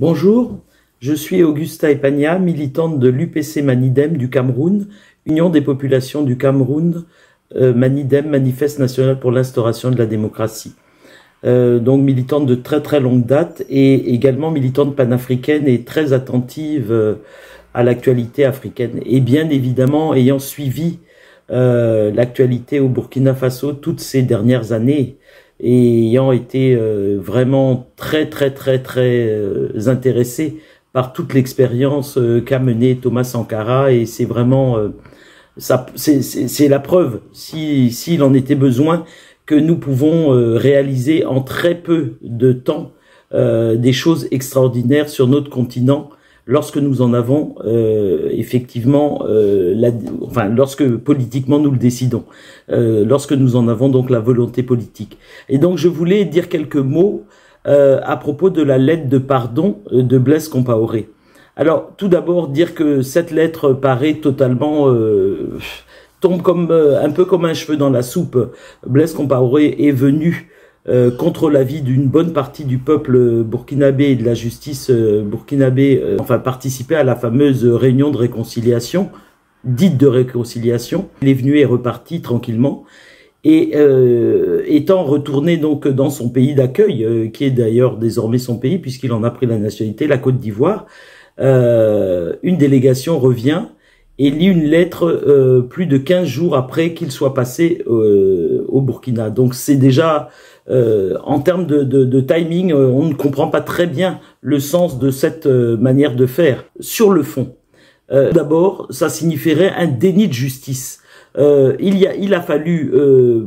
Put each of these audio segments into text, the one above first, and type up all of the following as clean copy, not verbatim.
Bonjour, je suis Augusta Epania, militante de l'UPC Manidem du Cameroun, Union des populations du Cameroun, Manidem, Manifeste national pour l'instauration de la démocratie. Donc militante de très longue date et également militante panafricaine et très attentive à l'actualité africaine. Et bien évidemment ayant suivi l'actualité au Burkina Faso toutes ces dernières années, et ayant été vraiment très intéressé par toute l'expérience qu'a menée Thomas Sankara, et c'est vraiment c'est la preuve, s'il en était besoin, que nous pouvons réaliser en très peu de temps des choses extraordinaires sur notre continent lorsque nous en avons effectivement, lorsque politiquement nous le décidons, lorsque nous en avons donc la volonté politique. Et donc je voulais dire quelques mots à propos de la lettre de pardon de Blaise Compaoré. Alors tout d'abord dire que cette lettre paraît totalement tombe comme un peu comme un cheveu dans la soupe. Blaise Compaoré est venu contre l'avis d'une bonne partie du peuple burkinabé et de la justice burkinabé, participer à la fameuse réunion de réconciliation, dite de réconciliation. Il est venu et reparti tranquillement. Et étant retourné donc dans son pays d'accueil, qui est d'ailleurs désormais son pays puisqu'il en a pris la nationalité, la Côte d'Ivoire, une délégation revient et lit une lettre plus de 15 jours après qu'il soit passé au Burkina. Donc c'est déjà, en termes de timing, on ne comprend pas très bien le sens de cette manière de faire. Sur le fond, d'abord, ça signifierait un déni de justice. Il a fallu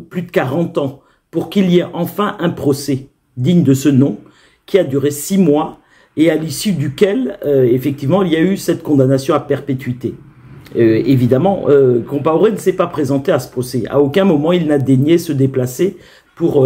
plus de 40 ans pour qu'il y ait enfin un procès digne de ce nom, qui a duré 6 mois et à l'issue duquel, effectivement, il y a eu cette condamnation à perpétuité. Évidemment, Compaoré ne s'est pas présenté à ce procès. À aucun moment, il n'a daigné se déplacer pour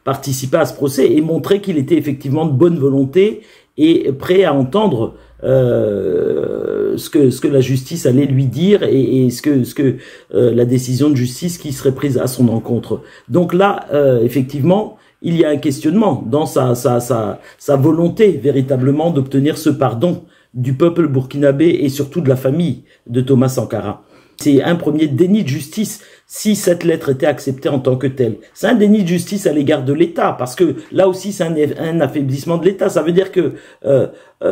participer à ce procès et montrer qu'il était effectivement de bonne volonté et prêt à entendre ce que la justice allait lui dire et ce que la décision de justice qui serait prise à son encontre. Donc là, effectivement, il y a un questionnement dans sa volonté véritablement d'obtenir ce pardon du peuple burkinabé et surtout de la famille de Thomas Sankara. C'est un premier déni de justice si cette lettre était acceptée en tant que telle. C'est un déni de justice à l'égard de l'État, parce que là aussi c'est un affaiblissement de l'État. Ça veut dire que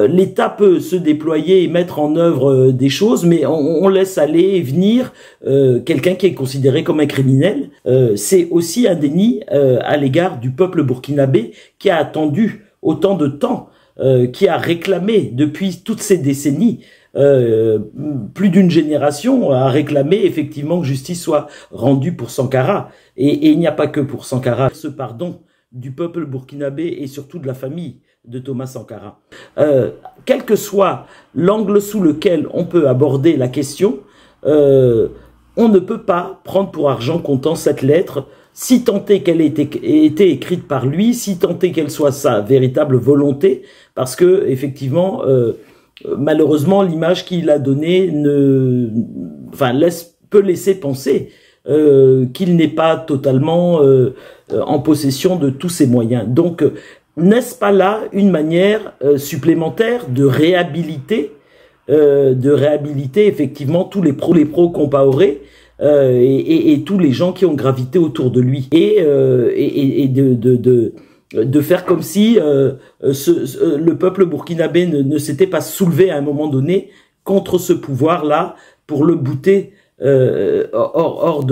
l'État peut se déployer et mettre en œuvre des choses, mais on laisse aller et venir quelqu'un qui est considéré comme un criminel. C'est aussi un déni à l'égard du peuple burkinabé qui a attendu autant de temps, qui a réclamé depuis toutes ces décennies, plus d'une génération a réclamé effectivement que justice soit rendue pour Sankara. Et il n'y a pas que pour Sankara. Ce pardon du peuple burkinabé et surtout de la famille de Thomas Sankara. Quel que soit l'angle sous lequel on peut aborder la question, on ne peut pas prendre pour argent comptant cette lettre, si tant est qu'elle ait été écrite par lui, si tant est qu'elle soit sa véritable volonté, parce que effectivement, malheureusement, l'image qu'il a donnée peut laisser penser qu'il n'est pas totalement en possession de tous ses moyens. Donc, n'est-ce pas là une manière supplémentaire de réhabiliter effectivement tous les pros Compaoré et tous les gens qui ont gravité autour de lui et de faire comme si le peuple burkinabé ne s'était pas soulevé à un moment donné contre ce pouvoir-là pour le bouter hors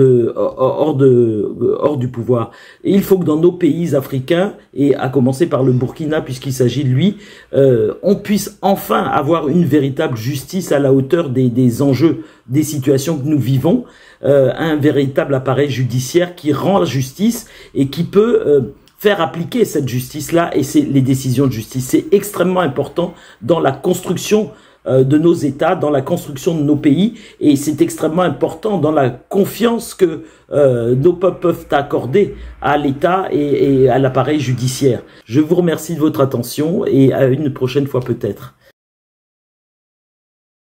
du pouvoir. Et il faut que dans nos pays africains, et à commencer par le Burkina puisqu'il s'agit de lui, on puisse enfin avoir une véritable justice à la hauteur des enjeux, des situations que nous vivons, un véritable appareil judiciaire qui rend la justice et qui peut faire appliquer cette justice-là et les décisions de justice. C'est extrêmement important dans la construction de nos États, dans la construction de nos pays, et c'est extrêmement important dans la confiance que nos peuples peuvent accorder à l'État et à l'appareil judiciaire. Je vous remercie de votre attention et à une prochaine fois peut-être.